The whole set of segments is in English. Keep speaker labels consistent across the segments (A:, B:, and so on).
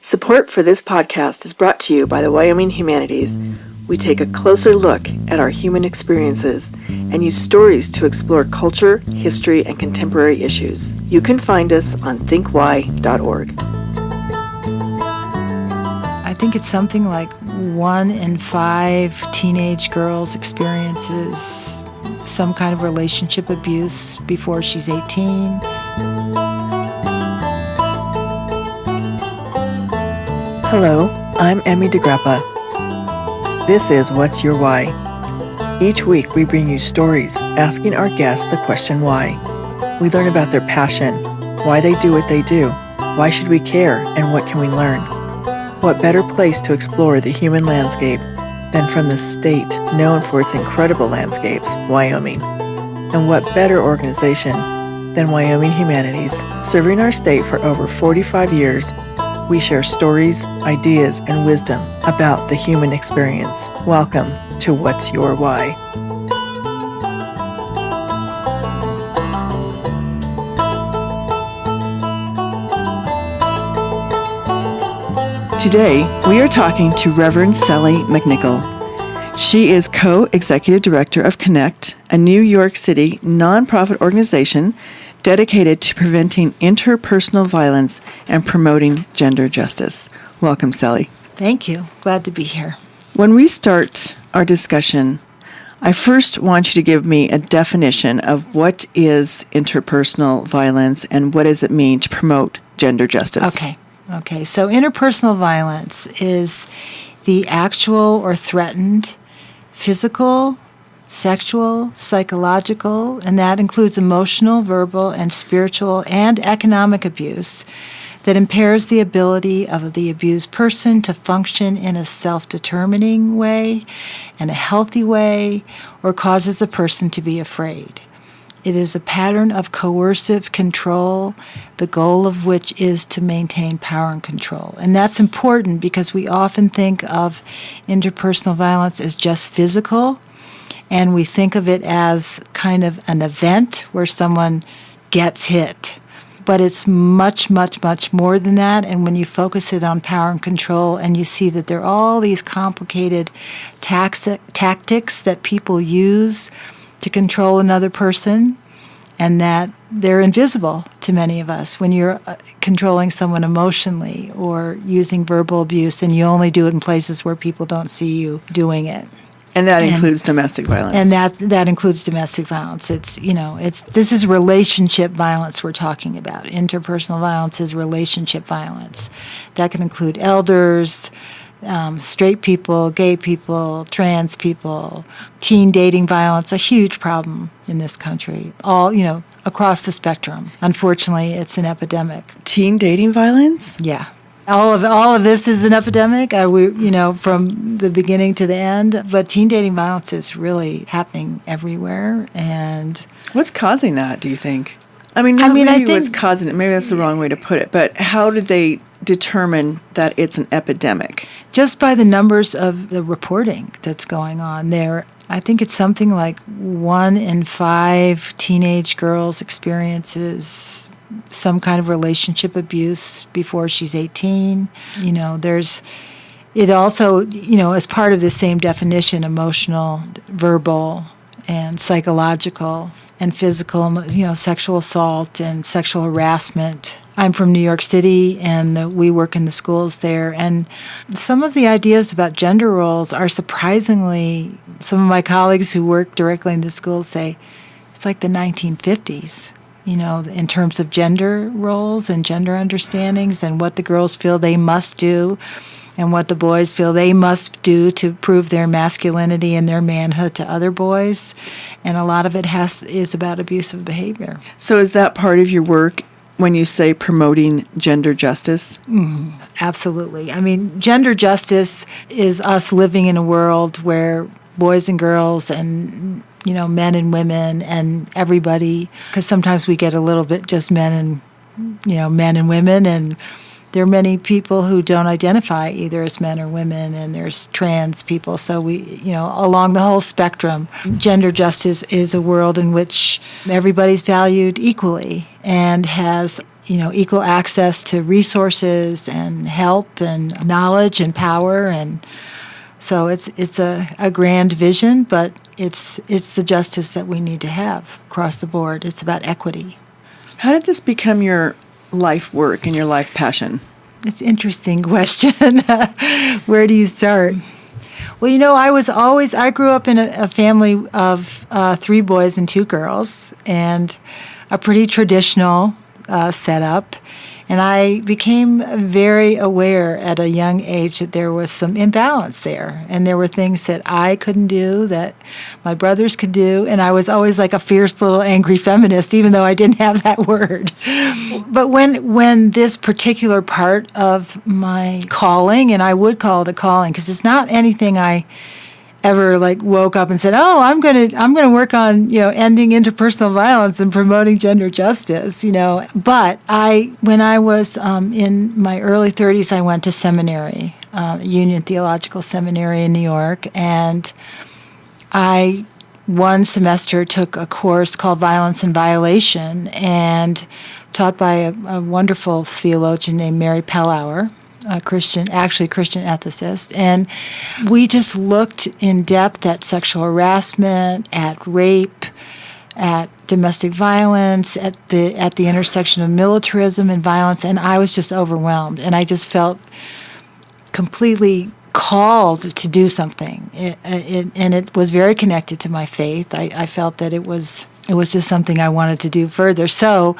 A: Support for this podcast is brought to you by the Wyoming Humanities. We take a closer look at our human experiences and use stories to explore culture, history, and contemporary issues. You can find us on thinkwhy.org.
B: I think it's something like 1 in 5 teenage girls experiences some kind of relationship abuse before she's 18.
A: Hello, I'm Emmy DeGrappa. This is What's Your Why? Each week we bring you stories asking our guests the question why. We learn about their passion, why they do what they do, why should we care, and what can we learn? What better place to explore the human landscape than from the state known for its incredible landscapes, Wyoming? And what better organization than Wyoming Humanities? Serving our state for over 45 years, we share stories, ideas, and wisdom about the human experience. Welcome to What's Your Why? Today, we are talking to Reverend Sally MacNichol. She is co-executive director of Connect, a New York City nonprofit organization dedicated to preventing interpersonal violence and promoting gender justice. Welcome, Sally.
B: Thank you. Glad to be here.
A: When we start our discussion, I first want you to give me a definition of what is interpersonal violence and what does it mean to promote gender justice.
B: Okay. So interpersonal violence is the actual or threatened physical, sexual, psychological, and that includes emotional, verbal, and spiritual and economic abuse that impairs the ability of the abused person to function in a self-determining way, in a healthy way, or causes a person to be afraid. It is a pattern of coercive control, the goal of which is to maintain power and control. And that's important because we often think of interpersonal violence as just physical, and we think of it as kind of an event where someone gets hit. But it's much, much, much more than that. And when you focus it on power and control and you see that there are all these complicated tactics that people use to control another person, and that they're invisible to many of us when you're controlling someone emotionally or using verbal abuse, and you only do it in places where people don't see you doing it.
A: And that includes domestic violence.
B: And that includes domestic violence. This is relationship violence we're talking about. Interpersonal violence is relationship violence. That can include elders, straight people, gay people, trans people, teen dating violence, a huge problem in this country, all, across the spectrum. Unfortunately, it's an epidemic.
A: Teen dating violence?
B: Yeah. All of this is an epidemic, from the beginning to the end. But teen dating violence is really happening everywhere. And
A: what's causing that, do you think?
B: I think
A: what's causing it, maybe that's the wrong way to put it, but how did they determine that it's an epidemic?
B: Just by the numbers of the reporting that's going on there. I think it's something like 1 in 5 teenage girls experiences some kind of relationship abuse before she's 18. It also, as part of the same definition, emotional, verbal, and psychological, and physical, sexual assault and sexual harassment. I'm from New York City, and we work in the schools there. And some of the ideas about gender roles are surprisingly, some of my colleagues who work directly in the schools say, it's like the 1950s. In terms of gender roles and gender understandings and what the girls feel they must do and what the boys feel they must do to prove their masculinity and their manhood to other boys. And a lot of it is about abusive behavior.
A: So is that part of your work when you say promoting gender justice?
B: Mm-hmm. Absolutely. Gender justice is us living in a world where boys and girls and men and women and everybody, because sometimes we get a little bit just men and women, and there are many people who don't identify either as men or women, and there's trans people. So we, along the whole spectrum, gender justice is a world in which everybody's valued equally and has equal access to resources and help and knowledge and power. And so it's a grand vision, but it's the justice that we need to have across the board. It's about equity.
C: How did this become your life work and your life passion?
B: It's an interesting question. Where do you start? Well, I grew up in a family of 3 boys and 2 girls, and a pretty traditional setup. And I became very aware at a young age that there was some imbalance there. And there were things that I couldn't do that my brothers could do. And I was always like a fierce little angry feminist, even though I didn't have that word. But when this particular part of my calling, and I would call it a calling, because it's not anything I ever woke up and said, "Oh, I'm gonna work on ending interpersonal violence and promoting gender justice." But when I was in my early 30s, I went to seminary, Union Theological Seminary in New York, and I one semester took a course called Violence and Violation, and taught by a wonderful theologian named Mary Pellauer, a Christian ethicist, and we just looked in depth at sexual harassment, at rape, at domestic violence, at the intersection of militarism and violence, and I was just overwhelmed, and I just felt completely called to do something. And it was very connected to my faith. I felt that it was just something I wanted to do further. So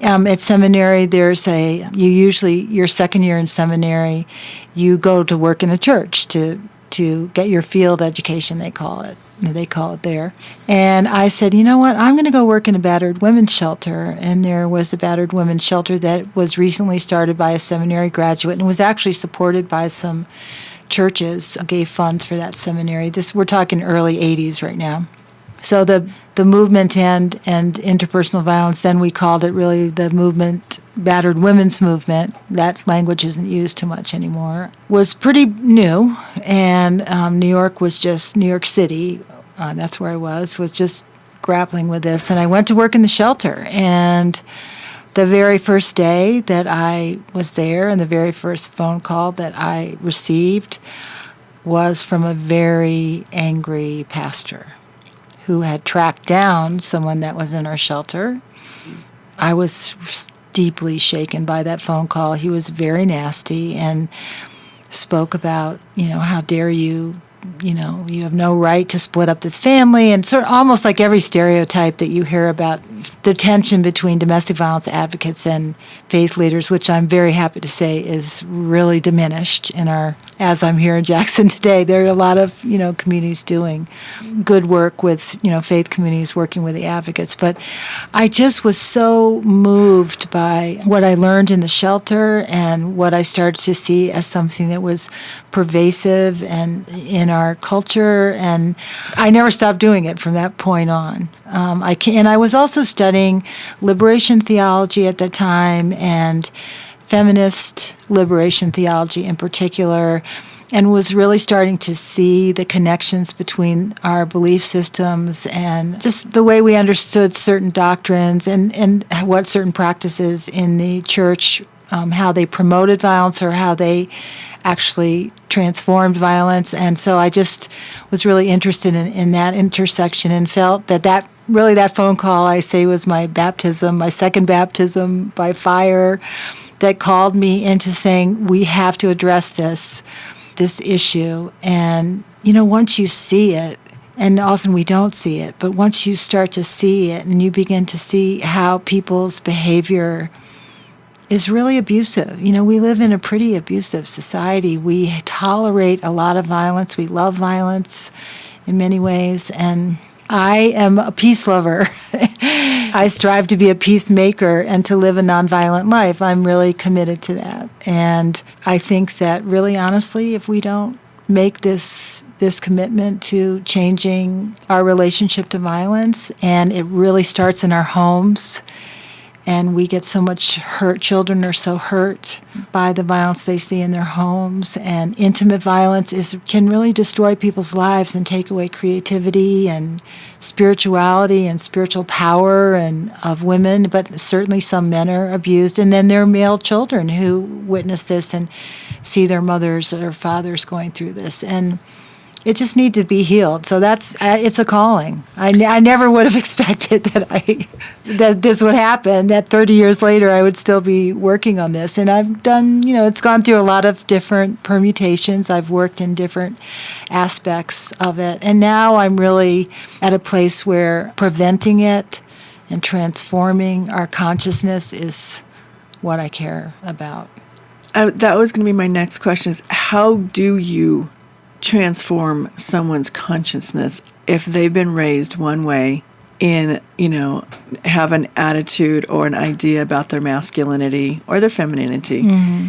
B: at seminary, your second year in seminary, you go to work in a church to get your field education, they call it there. And I said, you know what, I'm going to go work in a battered women's shelter. And there was a battered women's shelter that was recently started by a seminary graduate and was actually supported by some churches, gave funds for that seminary. We're talking early 80s right now. So the movement and interpersonal violence, then we called it really the movement, battered women's movement. That language isn't used too much anymore. Was pretty new, and New York City, that's where I was just grappling with this. And I went to work in the shelter, and the very first day that I was there and the very first phone call that I received was from a very angry pastor who had tracked down someone that was in our shelter. I was deeply shaken by that phone call. He was very nasty and spoke about, how dare you, you have no right to split up this family, and sort of almost like every stereotype that you hear about the tension between domestic violence advocates and faith leaders, which I'm very happy to say is really diminished as I'm here in Jackson today. There are a lot of, communities doing good work with, faith communities working with the advocates. But I just was so moved by what I learned in the shelter and what I started to see as something that was pervasive and in our culture, and I never stopped doing it from that point on. And I was also studying liberation theology at that time, and feminist liberation theology in particular, and was really starting to see the connections between our belief systems and just the way we understood certain doctrines and what certain practices in the church, how they promoted violence or how they actually transformed violence. And so I just was really interested in that intersection, and felt that phone call, I say, was my baptism, my second baptism by fire, that called me into saying, we have to address this issue. And, once you see it, and often we don't see it, but once you start to see it and you begin to see how people's behavior is really abusive. We live in a pretty abusive society. We tolerate a lot of violence. We love violence in many ways. And I am a peace lover. I strive to be a peacemaker and to live a nonviolent life. I'm really committed to that. And I think that really honestly, if we don't make this commitment to changing our relationship to violence, and it really starts in our homes, And we get so much hurt. Children are so hurt by the violence they see in their homes. And intimate violence can really destroy people's lives and take away creativity and spirituality and spiritual power of women. But certainly some men are abused. And then there are male children who witness this and see their mothers or fathers going through this. And it just needs to be healed. So it's a calling. I never would have expected that this would happen, that 30 years later I would still be working on this. And I've done, it's gone through a lot of different permutations. I've worked in different aspects of it. And now I'm really at a place where preventing it and transforming our consciousness is what I care about.
C: That was going to be my next question is, how do you transform someone's consciousness if they've been raised one way in, have an attitude or an idea about their masculinity or their femininity? Mm-hmm.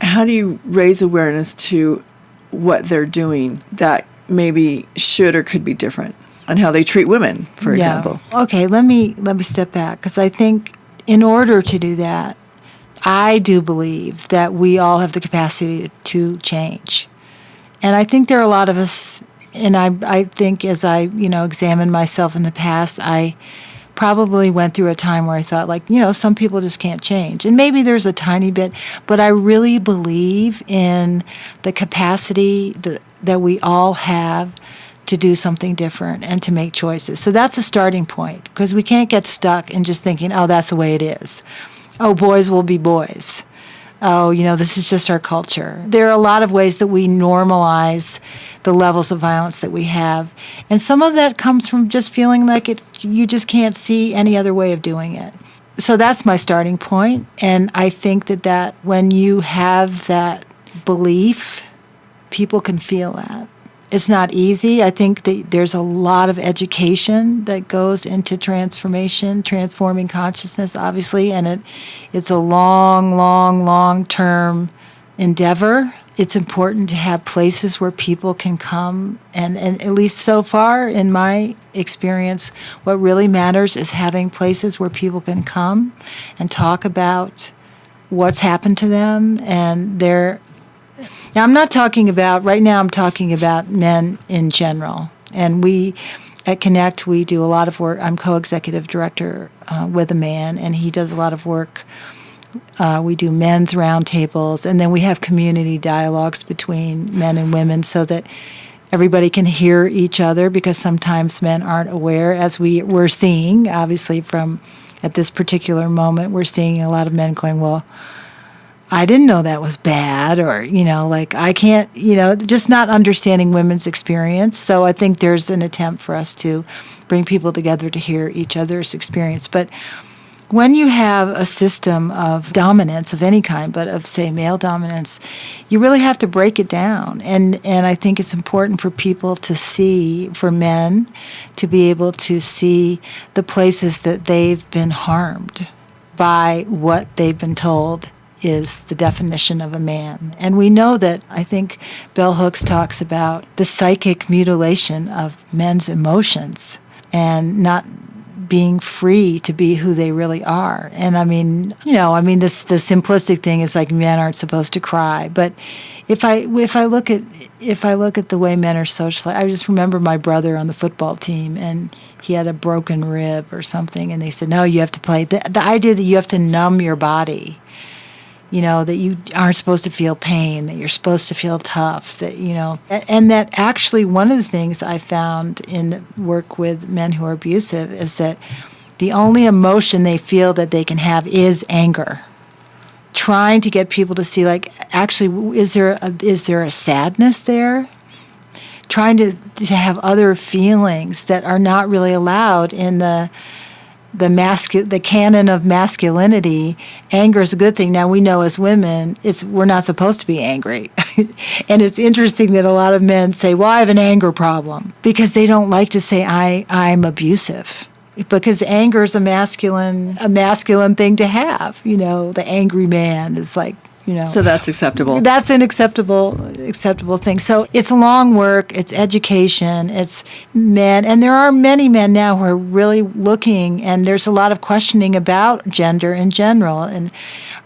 C: How do you raise awareness to what they're doing that maybe should or could be different on how they treat women, for example?
B: Okay, let me step back, because I think in order to do that, I do believe that we all have the capacity to change. And I think there are a lot of us, and I think as I, examine myself in the past, I probably went through a time where I thought, some people just can't change. And maybe there's a tiny bit, but I really believe in the capacity that we all have to do something different and to make choices. So that's a starting point, because we can't get stuck in just thinking, oh, that's the way it is. Oh, boys will be boys. Oh, this is just our culture. There are a lot of ways that we normalize the levels of violence that we have. And some of that comes from just feeling like you just can't see any other way of doing it. So that's my starting point. And I think that when you have that belief, people can feel that. It's not easy. I think that there's a lot of education that goes into transforming consciousness, obviously, and it's a long-term endeavor. It's important to have places where people can come, and at least so far in my experience, what really matters is having places where people can come and talk about what's happened to them and Now, I'm talking about men in general. And we, at Connect, we do a lot of work. I'm co-executive director with a man, and he does a lot of work. We do men's roundtables, and then we have community dialogues between men and women so that everybody can hear each other, because sometimes men aren't aware, as we're seeing, obviously, at this particular moment, we're seeing a lot of men going, well, I didn't know that was bad, or, I can't, just not understanding women's experience. So I think there's an attempt for us to bring people together to hear each other's experience. But when you have a system of dominance of any kind, but of, say, male dominance, you really have to break it down. And I think it's important for people to see, for men, to be able to see the places that they've been harmed by what they've been told is the definition of a man. And we know that, I think Bell Hooks talks about the psychic mutilation of men's emotions and not being free to be who they really are. And the simplistic thing is like men aren't supposed to cry. But if I look at the way men are socialized, I just remember my brother on the football team, and he had a broken rib or something, and they said, no, you have to play. The idea that you have to numb your body, that you aren't supposed to feel pain, that you're supposed to feel tough, and that actually one of the things I found in the work with men who are abusive is that the only emotion they feel that they can have is anger. Trying to get people to see, actually, is there a sadness there? Trying to have other feelings that are not really allowed in the canon of masculinity. Anger is a good thing. Now, we know as women, we're not supposed to be angry. And it's interesting that a lot of men say, well, I have an anger problem, because they don't like to say, I'm abusive. Because anger is a masculine thing to have. The angry man is like,
C: So that's acceptable.
B: That's an acceptable thing. So it's long work, it's education, it's men, and there are many men now who are really looking, and there's a lot of questioning about gender in general, and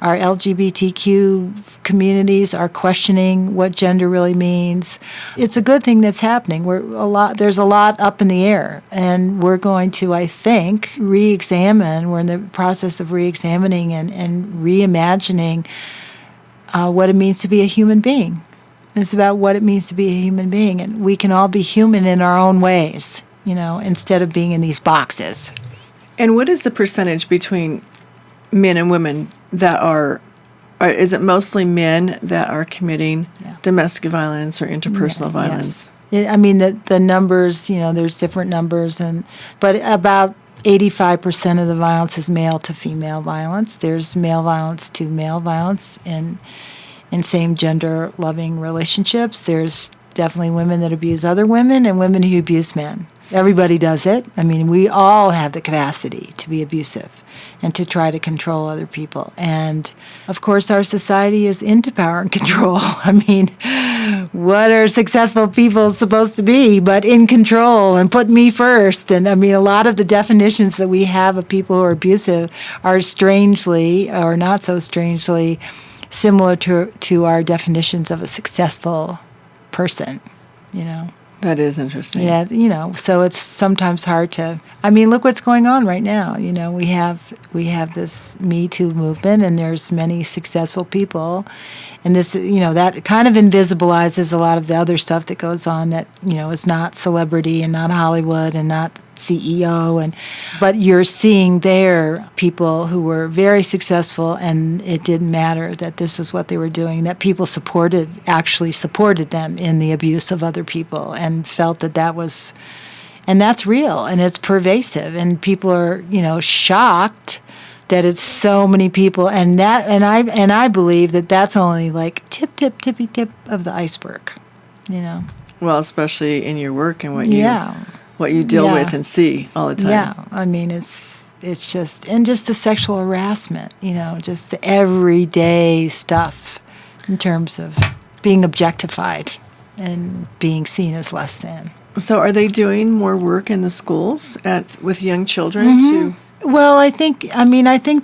B: our LGBTQ communities are questioning what gender really means. It's a good thing that's happening. There's a lot up in the air, and we're going to, I think, re-examine. We're in the process of re-examining and reimagining what it means to be a human being. It's about what it means to be a human being, and we can all be human in our own ways, instead of being in these boxes.
C: And what is the percentage between men and women that are is it mostly men that are committing domestic violence or interpersonal violence?
B: Yes. I mean, the numbers, there's different numbers, but about 85% of the violence is male to female violence. There's male violence to male violence in same gender loving relationships. There's definitely women that abuse other women and women who abuse men. Everybody does it. I mean, we all have the capacity to be abusive and to try to control other people. And, of course, our society is into power and control. I mean, what are successful people supposed to be but in control and put me first? And, I mean, a lot of the definitions that we have of people who are abusive are strangely, or not so strangely, similar to our definitions of a successful person,
C: That is interesting.
B: Yeah, so it's sometimes hard to. I mean, look what's going on right now. We have this Me Too movement, and there's many successful people, and this, that kind of invisibilizes a lot of the other stuff that goes on that is not celebrity and not Hollywood and not CEO, but you're seeing there people who were very successful, and it didn't matter that this is what they were doing. That people actually supported them in the abuse of other people, and felt that was, and that's real, and it's pervasive, and people are shocked that it's so many people, and I believe that that's only like tippy tip of the iceberg,
C: Well, especially in your work and what you deal with and see all the time.
B: Yeah, I mean, it's just the sexual harassment, just the everyday stuff in terms of being objectified and being seen as less than.
C: So are they doing more work in the schools with young children to?
B: Well, I think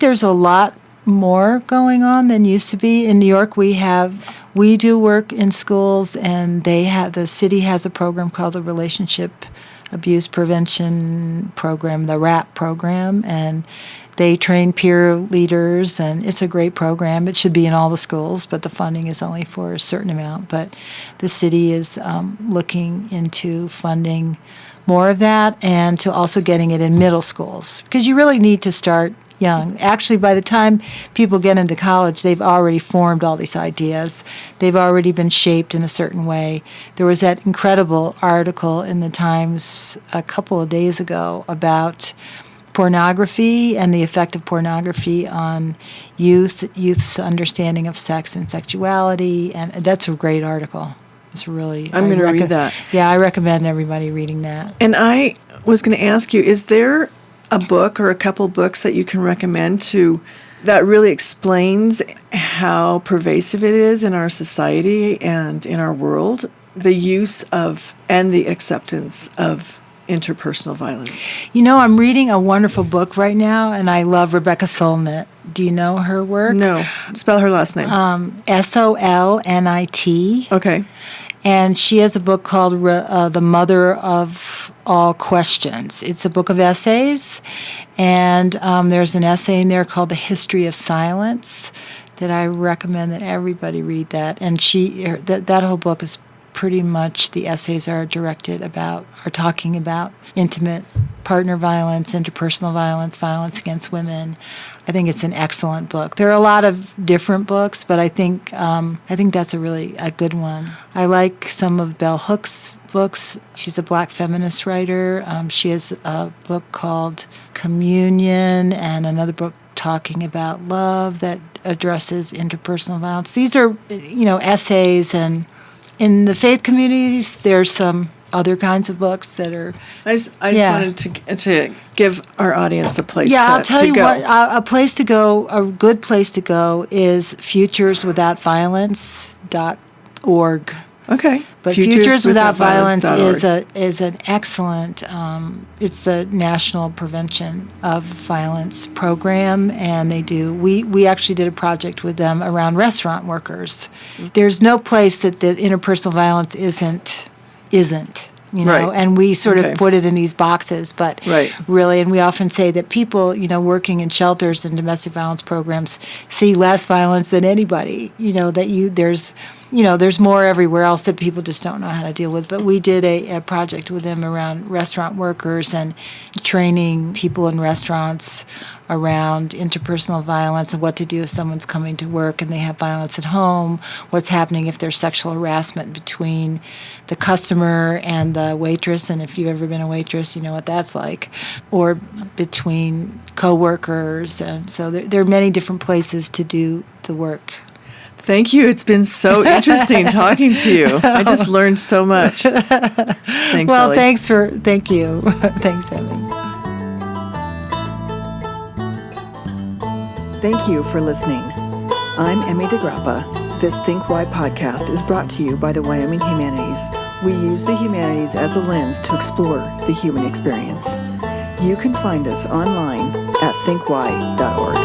B: there's a lot more going on than used to be. In New York, we do work in schools, and the city has a program called the Relationship Abuse Prevention Program, the RAP program, and they train peer leaders, and it's a great program. It should be in all the schools, but the funding is only for a certain amount. But the city is looking into funding more of that, and to also getting it in middle schools, because you really need to start young. Actually, by the time people get into college, they've already formed all these ideas. They've already been shaped in a certain way. There was that incredible article in the Times a couple of days ago about pornography and the effect of pornography on youth's understanding of sex and sexuality, and that's a great article. It's really.
C: I'm going to read that.
B: Yeah, I recommend everybody reading that.
C: And I was going to ask you, is there a book or a couple books that you can recommend that really explains how pervasive it is in our society and in our world, the use of and the acceptance of interpersonal violence?
B: I'm reading a wonderful book right now, and I love Rebecca Solnit. Do you know her work?
C: No. Spell her last name.
B: Solnit.
C: Okay.
B: And she has a book called The Mother of All Questions. It's a book of essays, and there's an essay in there called The History of Silence that I recommend that everybody read that. And that whole book is pretty much, the essays are talking about intimate partner violence, interpersonal violence, violence against women. I think it's an excellent book. There are a lot of different books, but I think that's a good one. I like some of Bell Hook's books. She's a black feminist writer. She has a book called Communion, and another book talking about love that addresses interpersonal violence. These are, essays, and in the faith communities, there's some other kinds of books that are.
C: I just
B: Yeah.
C: wanted to give our audience a place
B: I'll tell
C: to
B: you
C: go.
B: what, a place to go, a good place to go is futureswithoutviolence.org.
C: Okay.
B: But Futures Without Violence
C: futureswithoutviolence.org.
B: is an excellent, it's the National Prevention of Violence program, and we actually did a project with them around restaurant workers. There's no place that the interpersonal violence isn't,
C: Right.
B: and we sort
C: Okay.
B: of put it in these boxes, but
C: Right.
B: really, and we often say that people, working in shelters and domestic violence programs see less violence than anybody, there's more everywhere else that people just don't know how to deal with. But we did a project with them around restaurant workers and training people in restaurants around interpersonal violence and what to do if someone's coming to work and they have violence at home, what's happening if there's sexual harassment between the customer and the waitress, and if you've ever been a waitress, you know what that's like, or between coworkers. And so there are many different places to do the work.
C: Thank you. It's been so interesting talking to you. I just learned so much. Thanks,
B: Well,
C: Ellie.
B: thank you. Thanks, Emmy.
A: Thank you for listening. I'm Emmy DeGrappa. This Think Why podcast is brought to you by the Wyoming Humanities. We use the humanities as a lens to explore the human experience. You can find us online at thinkwhy.org.